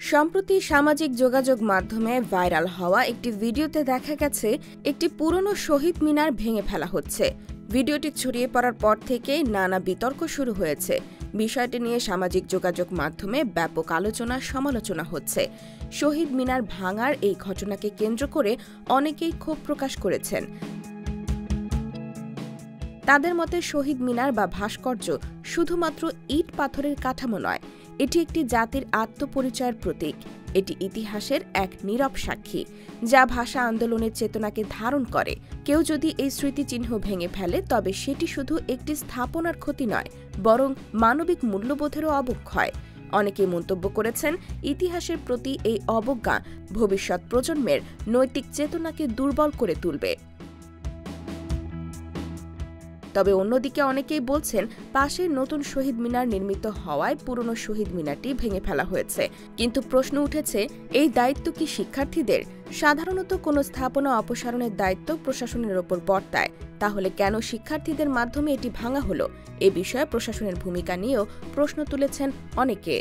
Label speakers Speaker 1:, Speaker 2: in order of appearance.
Speaker 1: সম্প্রতি সামাজিক যোগাযোগ মাধ্যমে ভাইরাল হওয়া একটি ভিডিওতে দেখা গেছে একটি পুরনো শহীদ মিনার ভেঙে ফেলা হচ্ছে। ভিডিওটি ছড়িয়ে পড়ার পর থেকেই নানা বিতর্ক শুরু হয়েছে। বিষয়টি নিয়ে সামাজিক যোগাযোগ মাধ্যমে ব্যাপক আলোচনা সমালোচনা হচ্ছে। শহীদ মিনার ভাঙার এই ঘটনাকে কেন্দ্র করে অনেকেই ক্ষোভ প্রকাশ করেছেন। তাদের মতে শহীদ মিনার বা ভাস্কর্য শুধুমাত্র ইট পাথরের কাঠামো নয়, এটি একটি জাতির আত্মপরিচয়ের প্রতীক। এটি ইতিহাসের এক নীরব সাক্ষী, যা ভাষা আন্দোলনের চেতনাকে ধারণ করে। কেউ যদি এই স্মৃতিচিহ্ন ভেঙে ফেলে, তবে সেটি শুধু একটি স্থাপনার ক্ষতি নয়, বরং মানবিক মূল্যবোধেরও অবক্ষয়। অনেকেই মন্তব্য করেছেন, ইতিহাসের প্রতি এই অবজ্ঞা ভবিষ্যৎ প্রজন্মের নৈতিক চেতনাকে দুর্বল করে তুলবে। তবে অন্যদিকে অনেকেই বলছেন, পাশের নতুন শহীদ মিনার নির্মিত হওয়ায় পুরনো শহীদ মিনারটি ভেঙে ফেলা হয়েছে। কিন্তু প্রশ্ন উঠেছে, এই দায়িত্ব কি শিক্ষার্থীদের? সাধারণত কোনো স্থাপনা অপসারণের দায়িত্ব প্রশাসনের ওপর বর্তায়। তাহলে কেন শিক্ষার্থীদের মাধ্যমে এটি ভাঙা হলো? এ বিষয়ে প্রশাসনের ভূমিকা নিয়েও প্রশ্ন তুলেছেন অনেকে।